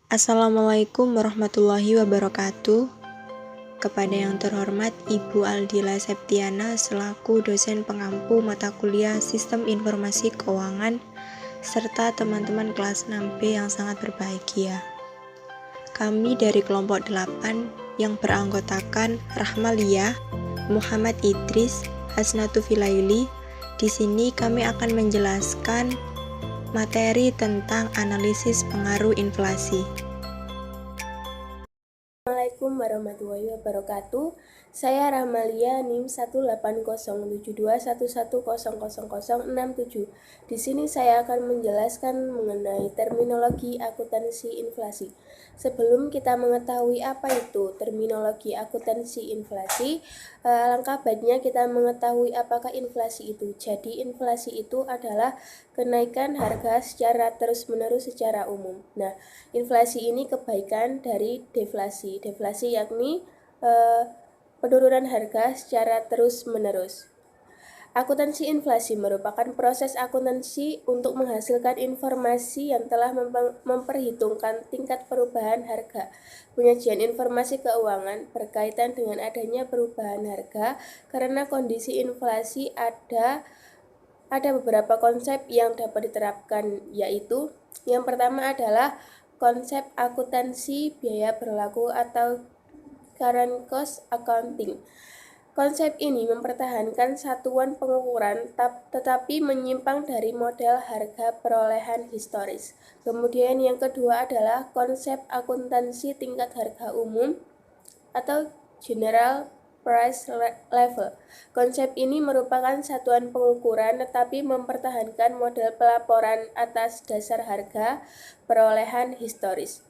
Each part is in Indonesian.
Assalamualaikum warahmatullahi wabarakatuh. Kepada yang terhormat Ibu Aldila Septiana selaku dosen pengampu mata kuliah Sistem Informasi Keuangan serta teman-teman kelas 6B yang sangat berbahagia. Kami dari kelompok 8 yang beranggotakan Rahmalia, Muhammad Idris, Hasnatu Filaili. Di sini kami akan menjelaskan materi tentang analisis pengaruh inflasi. Assalamualaikum warahmatullahi wabarakatuh. Saya Rahmalia NIM 1807211000067. Di sini saya akan menjelaskan mengenai terminologi akuntansi inflasi. Sebelum kita mengetahui apa itu terminologi akuntansi inflasi, alangkah baiknya kita mengetahui apakah inflasi itu. Jadi inflasi itu adalah kenaikan harga secara terus-menerus secara umum. Nah, inflasi ini kebaikan dari deflasi. Deflasi yakni penurunan harga secara terus-menerus. Akuntansi inflasi merupakan proses akuntansi untuk menghasilkan informasi yang telah memperhitungkan tingkat perubahan harga. Penyajian informasi keuangan berkaitan dengan adanya perubahan harga karena kondisi inflasi ada beberapa konsep yang dapat diterapkan, yaitu yang pertama adalah konsep akuntansi biaya berlaku atau current cost accounting. Konsep ini mempertahankan satuan pengukuran tetapi menyimpang dari model harga perolehan historis. Kemudian yang kedua adalah konsep akuntansi tingkat harga umum atau general price level. Konsep ini merupakan satuan pengukuran tetapi mempertahankan model pelaporan atas dasar harga perolehan historis.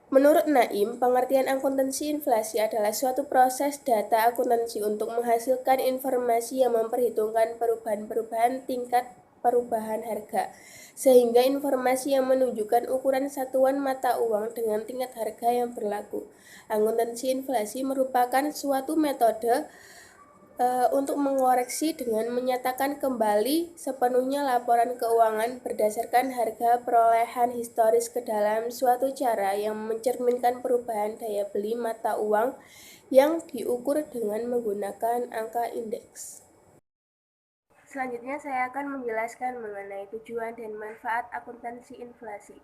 Menurut Naim, pengertian akuntansi inflasi adalah suatu proses data akuntansi untuk menghasilkan informasi yang memperhitungkan perubahan-perubahan tingkat perubahan harga, sehingga informasi yang menunjukkan ukuran satuan mata uang dengan tingkat harga yang berlaku. Akuntansi inflasi merupakan suatu metode untuk mengoreksi dengan menyatakan kembali sepenuhnya laporan keuangan berdasarkan harga perolehan historis ke dalam suatu cara yang mencerminkan perubahan daya beli mata uang yang diukur dengan menggunakan angka indeks. Selanjutnya saya akan menjelaskan mengenai tujuan dan manfaat akuntansi inflasi.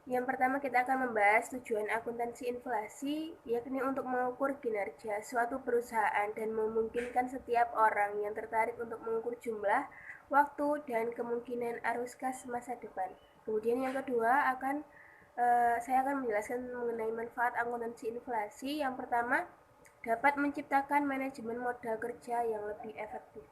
Yang pertama kita akan membahas tujuan akuntansi inflasi, yakni untuk mengukur kinerja suatu perusahaan dan memungkinkan setiap orang yang tertarik untuk mengukur jumlah, waktu, dan kemungkinan arus kas masa depan. Kemudian yang kedua saya akan menjelaskan mengenai manfaat akuntansi inflasi. Yang pertama, dapat menciptakan manajemen modal kerja yang lebih efektif.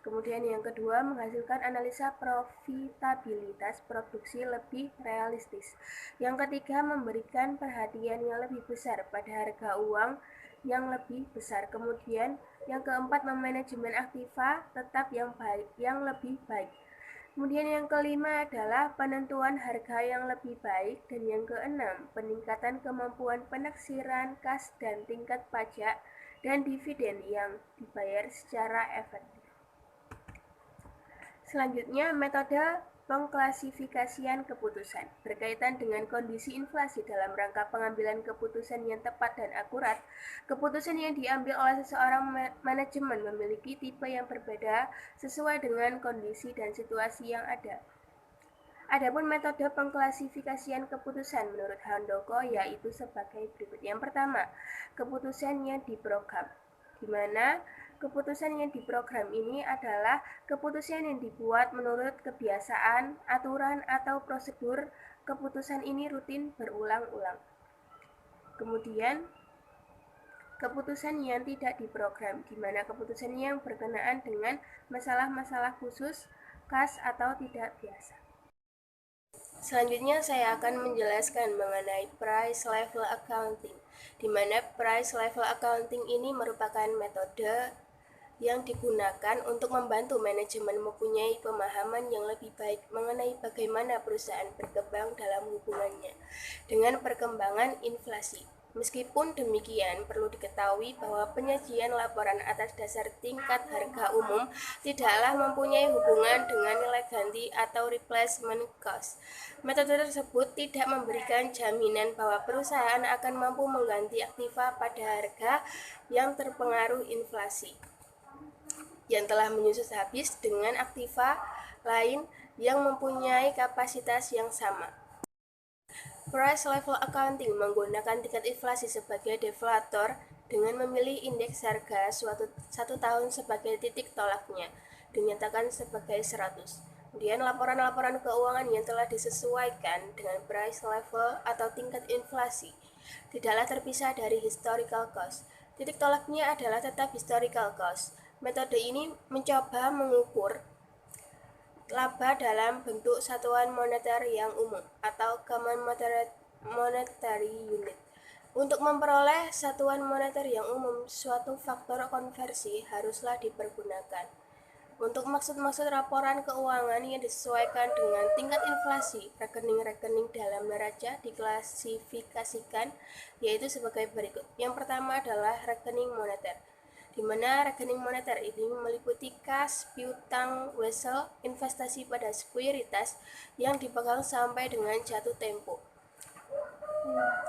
Kemudian yang kedua, menghasilkan analisa profitabilitas produksi lebih realistis. Yang ketiga, memberikan perhatian yang lebih besar pada harga uang yang lebih besar. Kemudian yang keempat, memanajemen aktiva tetap yang lebih baik. Kemudian yang kelima adalah penentuan harga yang lebih baik, dan yang keenam, peningkatan kemampuan penaksiran kas dan tingkat pajak dan dividen yang dibayar secara efektif. Selanjutnya, metode pengklasifikasian keputusan. Berkaitan dengan kondisi inflasi dalam rangka pengambilan keputusan yang tepat dan akurat, keputusan yang diambil oleh seseorang manajemen memiliki tipe yang berbeda sesuai dengan kondisi dan situasi yang ada. Adapun metode pengklasifikasian keputusan menurut Handoko yaitu sebagai berikut. Yang pertama, keputusan yang diprogram, di mana keputusan yang diprogram ini adalah keputusan yang dibuat menurut kebiasaan, aturan, atau prosedur. Keputusan ini rutin berulang-ulang. Kemudian, keputusan yang tidak diprogram, di mana keputusan yang berkenaan dengan masalah-masalah khusus, khas, atau tidak biasa. Selanjutnya saya akan menjelaskan mengenai price level accounting, di mana price level accounting ini merupakan metode yang digunakan untuk membantu manajemen mempunyai pemahaman yang lebih baik mengenai bagaimana perusahaan berkembang dalam hubungannya dengan perkembangan inflasi. Meskipun demikian, perlu diketahui bahwa penyajian laporan atas dasar tingkat harga umum tidaklah mempunyai hubungan dengan nilai ganti atau replacement cost. Metode tersebut tidak memberikan jaminan bahwa perusahaan akan mampu mengganti aktiva pada harga yang terpengaruh inflasi yang telah menyusut habis dengan aktiva lain yang mempunyai kapasitas yang sama. Price level accounting menggunakan tingkat inflasi sebagai deflator dengan memilih indeks harga satu tahun sebagai titik tolaknya, dinyatakan sebagai 100. Kemudian laporan-laporan keuangan yang telah disesuaikan dengan price level atau tingkat inflasi tidaklah terpisah dari historical cost. Titik tolaknya adalah tetap historical cost. Metode ini mencoba mengukur laba dalam bentuk satuan moneter yang umum atau common monetary unit. Untuk memperoleh satuan moneter yang umum, suatu faktor konversi haruslah dipergunakan. Untuk maksud-maksud laporan keuangan yang disesuaikan dengan tingkat inflasi, rekening-rekening dalam neraca diklasifikasikan yaitu sebagai berikut. Yang pertama adalah rekening moneter, di mana rekening moneter ini meliputi kas, piutang, wesel, investasi pada sekuritas yang dipegang sampai dengan jatuh tempo.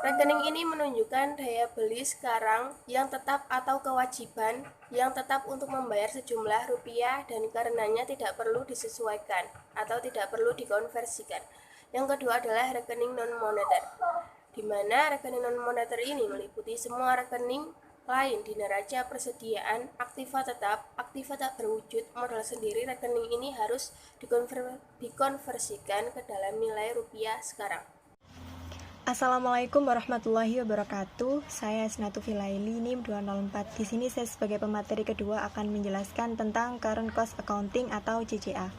Rekening ini menunjukkan daya beli sekarang yang tetap atau kewajiban yang tetap untuk membayar sejumlah rupiah dan karenanya tidak perlu disesuaikan atau tidak perlu dikonversikan. Yang kedua adalah rekening non-moneter, di mana rekening non-moneter ini meliputi semua rekening lain di neraca persediaan, aktiva tetap, aktiva tak berwujud, modal sendiri. Rekening ini harus dikonversikan ke dalam nilai rupiah sekarang. Assalamualaikum warahmatullahi wabarakatuh. Saya Asnatu Filaili, NIM 204. Di sini saya sebagai pemateri kedua akan menjelaskan tentang Current Cost Accounting atau CCA.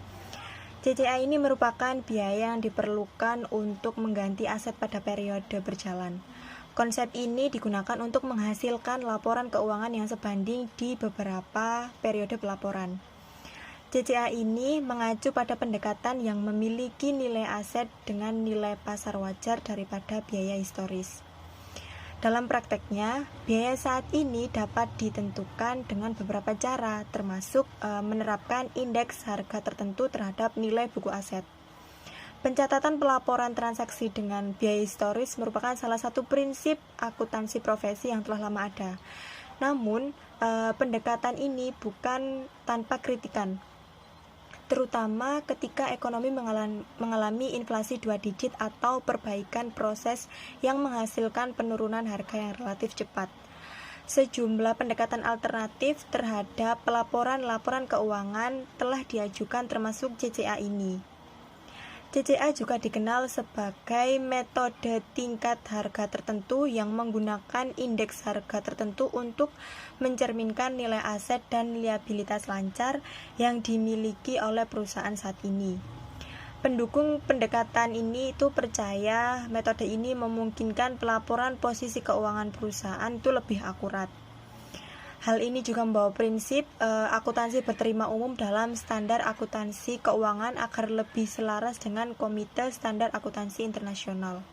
CCA ini merupakan biaya yang diperlukan untuk mengganti aset pada periode berjalan. Konsep ini digunakan untuk menghasilkan laporan keuangan yang sebanding di beberapa periode pelaporan. CCA ini mengacu pada pendekatan yang memiliki nilai aset dengan nilai pasar wajar daripada biaya historis. Dalam prakteknya, biaya saat ini dapat ditentukan dengan beberapa cara, termasuk menerapkan indeks harga tertentu terhadap nilai buku aset. Pencatatan pelaporan transaksi dengan biaya historis merupakan salah satu prinsip akuntansi profesi yang telah lama ada. Namun, pendekatan ini bukan tanpa kritikan, terutama ketika ekonomi mengalami inflasi 2 digit atau perbaikan proses yang menghasilkan penurunan harga yang relatif cepat. Sejumlah pendekatan alternatif terhadap laporan keuangan telah diajukan termasuk CCA ini. CCA juga dikenal sebagai metode tingkat harga tertentu yang menggunakan indeks harga tertentu untuk mencerminkan nilai aset dan liabilitas lancar yang dimiliki oleh perusahaan saat ini. Pendukung pendekatan ini itu percaya metode ini memungkinkan pelaporan posisi keuangan perusahaan itu lebih akurat. Hal ini juga membawa prinsip akuntansi berterima umum dalam standar akuntansi keuangan agar lebih selaras dengan Komite Standar Akuntansi Internasional.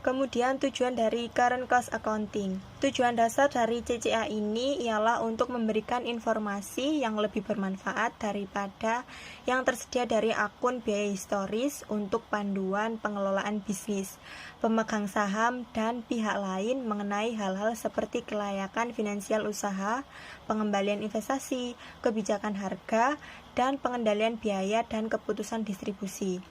Kemudian tujuan dari Current Cost Accounting. Tujuan dasar dari CCA ini ialah untuk memberikan informasi yang lebih bermanfaat daripada yang tersedia dari akun biaya historis untuk panduan pengelolaan bisnis, pemegang saham, dan pihak lain mengenai hal-hal seperti kelayakan finansial usaha, pengembalian investasi, kebijakan harga, dan pengendalian biaya dan keputusan distribusi.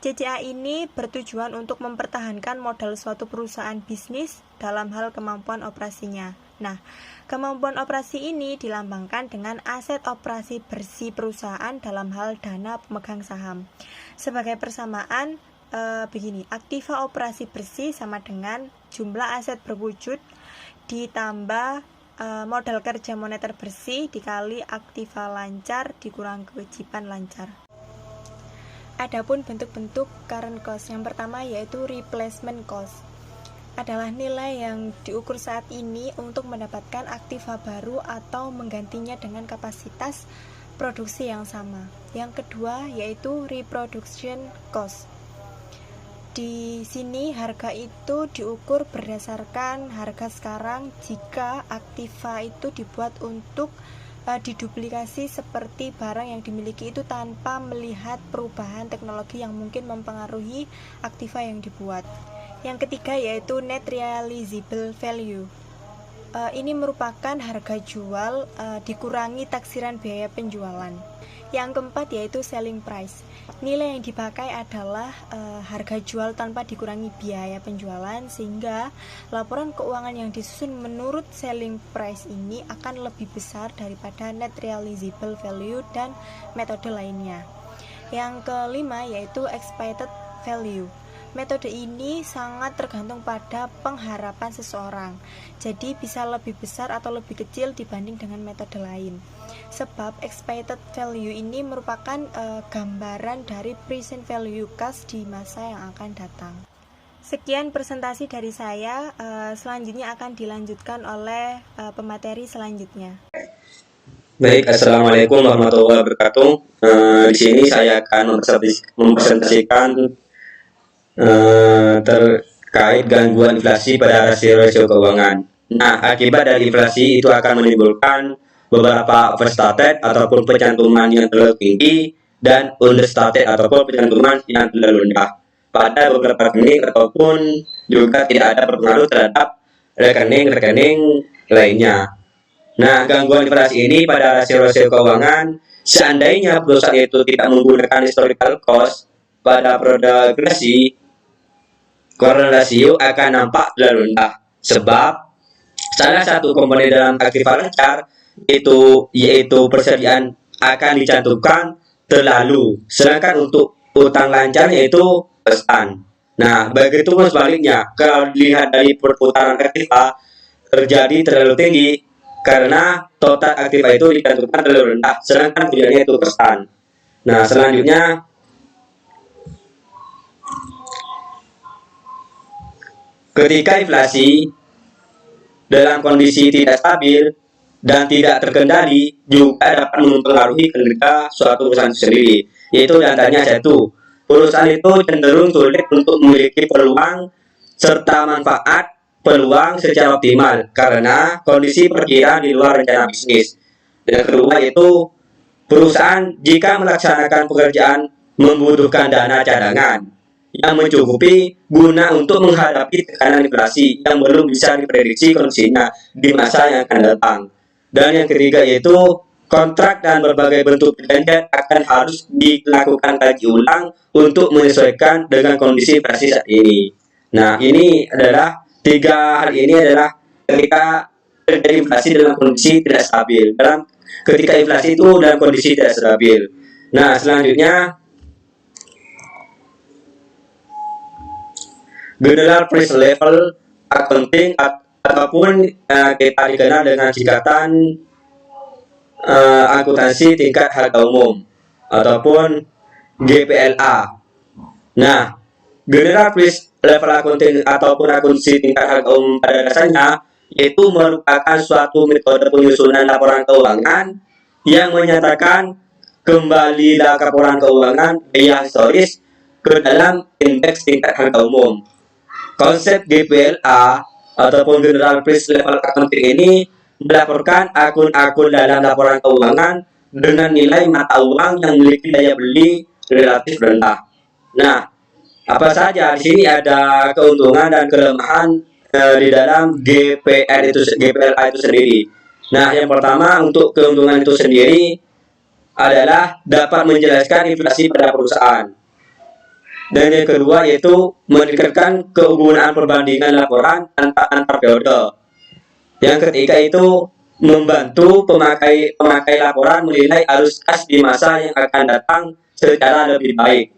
CCA ini bertujuan untuk mempertahankan modal suatu perusahaan bisnis dalam hal kemampuan operasinya. Nah, kemampuan operasi ini dilambangkan dengan aset operasi bersih perusahaan dalam hal dana pemegang saham. Sebagai persamaan, begini, aktiva operasi bersih sama dengan jumlah aset berwujud ditambah modal kerja moneter bersih dikali aktiva lancar dikurang kewajiban lancar. Adapun bentuk-bentuk current cost yang pertama yaitu replacement cost, adalah nilai yang diukur saat ini untuk mendapatkan aktiva baru atau menggantinya dengan kapasitas produksi yang sama. Yang kedua yaitu reproduction cost. Di sini harga itu diukur berdasarkan harga sekarang jika aktiva itu dibuat untuk diduplikasi seperti barang yang dimiliki itu tanpa melihat perubahan teknologi yang mungkin mempengaruhi aktiva yang dibuat. Yang ketiga yaitu net realizable value. Ini merupakan harga jual dikurangi taksiran biaya penjualan. Yang keempat yaitu selling price. Nilai yang dipakai adalah harga jual tanpa dikurangi biaya penjualan, sehingga laporan keuangan yang disusun menurut selling price ini akan lebih besar daripada net realizable value dan metode lainnya. Yang kelima yaitu expected value. Metode ini sangat tergantung pada pengharapan seseorang, jadi bisa lebih besar atau lebih kecil dibanding dengan metode lain. Sebab expected value ini merupakan gambaran dari present value cash di masa yang akan datang. Sekian presentasi dari saya, selanjutnya akan dilanjutkan oleh pemateri selanjutnya. Baik, Assalamualaikum warahmatullahi wabarakatuh. Di sini saya akan mempresentasikan terkait gangguan inflasi pada rasio-rasio keuangan. Nah, akibat dari inflasi itu akan menimbulkan beberapa overstated ataupun pencantuman yang terlalu tinggi dan understated ataupun pencantuman yang terlalu rendah pada beberapa rekening ataupun juga tidak ada berpengaruh terhadap rekening-rekening lainnya. Nah, gangguan inflasi ini pada rasio-rasio keuangan, seandainya perusahaan itu tidak menggunakan historical cost pada progresi, current ratio akan nampak terlalu rendah. Sebab salah satu komponen dalam aktiva lancar itu yaitu persediaan akan dicantumkan terlalu, sedangkan untuk utang lancarnya itu pesan. Nah, begitu pun sebaliknya, kalau dilihat dari perputaran aktiva terjadi terlalu tinggi karena total aktiva itu dicantumkan terlalu rendah, sedangkan tujuannya itu pesan. Nah, selanjutnya ketika inflasi dalam kondisi tidak stabil dan tidak terkendali juga dapat mempengaruhi kinerja suatu perusahaan sendiri, yaitu diantaranya satu, perusahaan itu cenderung sulit untuk memiliki peluang serta manfaat peluang secara optimal karena kondisi perkiraan di luar rencana bisnis. Dan kedua yaitu perusahaan jika melaksanakan pekerjaan membutuhkan dana cadangan yang mencukupi guna untuk menghadapi tekanan inflasi yang belum bisa diprediksi kondisinya di masa yang akan datang. Dan yang ketiga yaitu kontrak dan berbagai bentuk perjanjian akan harus dilakukan kaji ulang untuk menyesuaikan dengan kondisi inflasi saat ini. Nah, ini adalah tiga hal ini adalah ketika terjadi inflasi dalam kondisi tidak stabil. Ketika inflasi itu dalam kondisi tidak stabil. Nah, selanjutnya general price level accounting ataupun kita dikenal dengan singkatan akuntansi tingkat harga umum ataupun GPLA. Nah, general price level accounting ataupun akuntansi tingkat harga umum pada dasarnya yaitu merupakan suatu metode penyusunan laporan keuangan yang menyatakan kembali laporan keuangan biaya historis ke dalam indeks tingkat harga umum. Konsep GPLA ataupun General Price Level Accounting ini melaporkan akun-akun dalam laporan keuangan dengan nilai mata uang yang memiliki daya beli relatif rendah. Nah, apa saja di sini ada keuntungan dan kelemahan di dalam GPLA itu sendiri. Nah, yang pertama untuk keuntungan itu sendiri adalah dapat menjelaskan inflasi pada perusahaan. Dan yang kedua yaitu meningkatkan kegunaan perbandingan laporan antar periode. Yang ketiga itu membantu pemakai laporan menilai arus kas di masa yang akan datang secara lebih baik.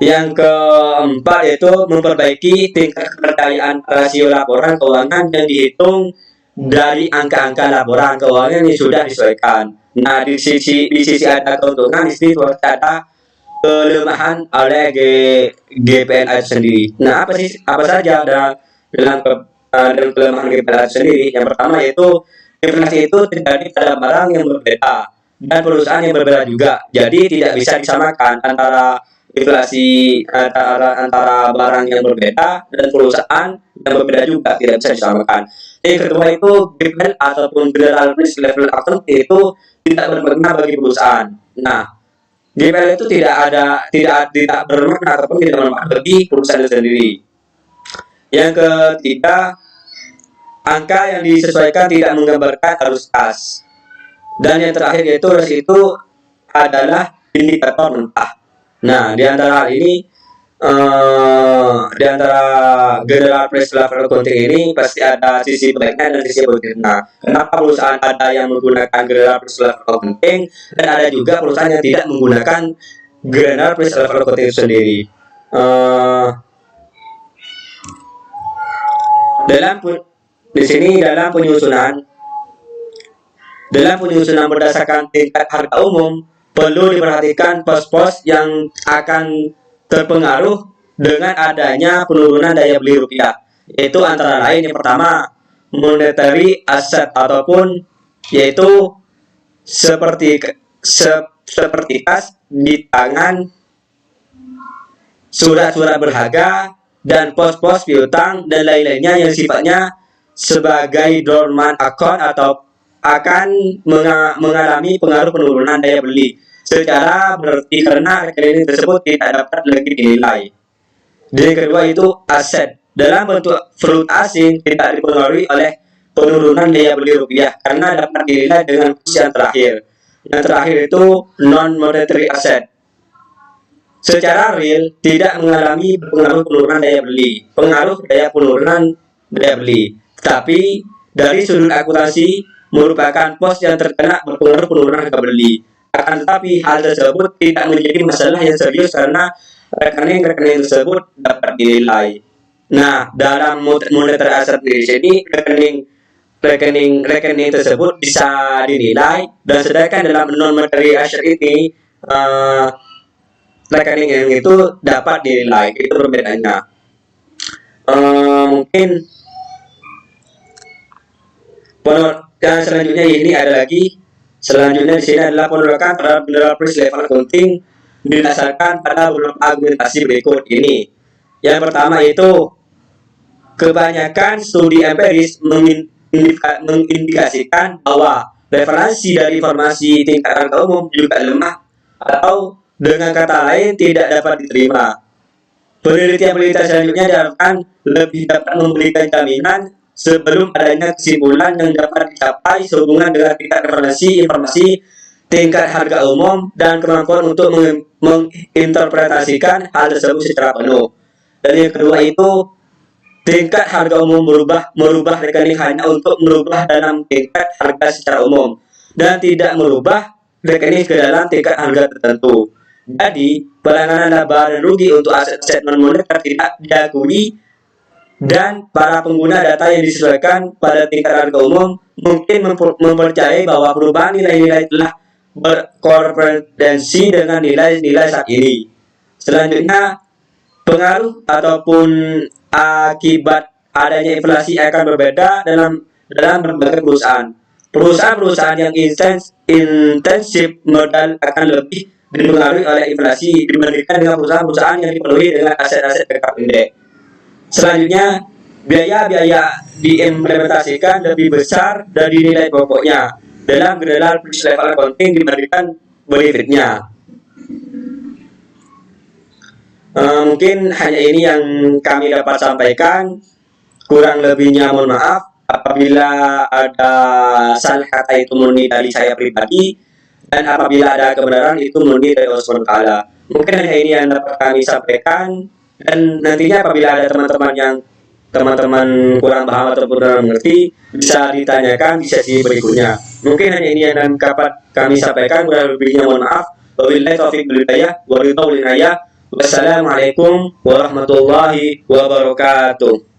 Yang keempat yaitu memperbaiki tingkat kepercayaan rasio laporan keuangan yang dihitung dari angka-angka laporan keuangan yang sudah disesuaikan. Nah, di sisi ada keuntungan, di sisi ada kelemahan oleh GPLA itu sendiri. Nah, apa saja dalam kelemahan GPLA itu sendiri? Yang pertama yaitu inflasi itu terjadi pada barang yang berbeda dan perusahaan yang berbeda juga. Jadi tidak bisa disamakan antara inflasi antara barang yang berbeda dan perusahaan yang berbeda juga tidak bisa disamakan. Yang kedua itu GPL ataupun General Risk Level Accounting itu tidak bermakna bagi perusahaan. Nah, GPL itu tidak bermakna ataupun tidak bermakna bagi perusahaan itu sendiri. Yang ketiga, angka yang disesuaikan tidak menggambarkan arus kas. Dan yang terakhir yaitu itu adalah indikator mentah. Nah, di antara hal ini, di antara General Risk Level Accounting ini pasti ada sisi baiknya dan sisi buruknya. Kenapa perusahaan ada yang menggunakan General Risk Level Accounting dan ada juga perusahaan yang tidak menggunakan General Risk Level Accounting itu sendiri. Dalam penyusunan berdasarkan tingkat harga umum, perlu diperhatikan pos-pos yang akan terpengaruh dengan adanya penurunan daya beli rupiah. Yaitu antara lain yang pertama, monetary asset ataupun yaitu seperti kas di tangan, surat-surat berharga, dan pos-pos piutang dan lain-lainnya yang sifatnya sebagai dormant account atau akan mengalami pengaruh penurunan daya beli secara berarti karena rekening tersebut tidak dapat lagi dinilai. Dan yang kedua itu aset dalam bentuk valuta asing tidak dipengaruhi oleh penurunan daya beli rupiah karena dapat dinilai dengan kurs yang terakhir. Yang terakhir itu non monetary asset. Secara real tidak mengalami penurunan daya beli, penurunan daya beli. Tapi dari sudut akuntansi merupakan pos yang terkena berpengaruh penurunan harga beli. Akan tetapi hal tersebut tidak menjadi masalah yang serius karena rekening tersebut dapat dinilai. Nah, dalam monetary asset di sini rekening tersebut bisa dinilai, dan sedangkan dalam non monetary asset ini rekening yang itu dapat dinilai. Itu perbedaannya. Mungkin dan selanjutnya ini ada lagi. Selanjutnya di sini adalah penolakan terhadap General Risk Level Accounting didasarkan pada beberapa argumentasi berikut ini. Yang pertama itu kebanyakan studi empiris mengindikasikan bahwa referensi dari informasi tingkat harga umum juga lemah atau dengan kata lain tidak dapat diterima. Penelitian-penelitian selanjutnya diharapkan lebih dapat memberikan jaminan sebelum adanya kesimpulan yang dapat dicapai sehubungan dengan tingkat referensi informasi tingkat harga umum dan kemampuan untuk menginterpretasikan hal tersebut secara penuh. Dan yang kedua itu tingkat harga umum merubah rekening hanya untuk merubah dalam tingkat harga secara umum dan tidak merubah rekening ke dalam tingkat harga tertentu. Jadi penanganan laba dan rugi untuk aset-aset non moneter tidak diakui, dan para pengguna data yang disesuaikan pada tingkat harga umum mungkin mempercayai bahwa perubahan nilai-nilai telah berkorespondensi dengan nilai-nilai saat ini. Selanjutnya, pengaruh ataupun akibat adanya inflasi akan berbeda dalam berbagai perusahaan. Perusahaan-perusahaan yang intensif modal akan lebih dipengaruhi oleh inflasi dibandingkan dengan perusahaan-perusahaan yang dipenuhi dengan aset-aset jangka pendek. Selanjutnya, biaya-biaya diimplementasikan lebih besar dari nilai pokoknya dalam General Risk Level Accounting dibandingkan benefitnya. Mungkin hanya ini yang kami dapat sampaikan. Kurang lebihnya mohon maaf. Apabila ada salah kata itu murni dari saya pribadi, dan apabila ada kebenaran itu murni dari Allah SWT. Mungkin hanya ini yang dapat kami sampaikan. Dan nantinya apabila ada teman-teman kurang paham atau kurang mengerti, bisa ditanyakan di sesi berikutnya. Mungkin hanya ini yang dapat kami sampaikan. Kurang lebihnya mohon maaf. Wabillahi taufiq wal hidayah. Wassalamualaikum warahmatullahi wabarakatuh.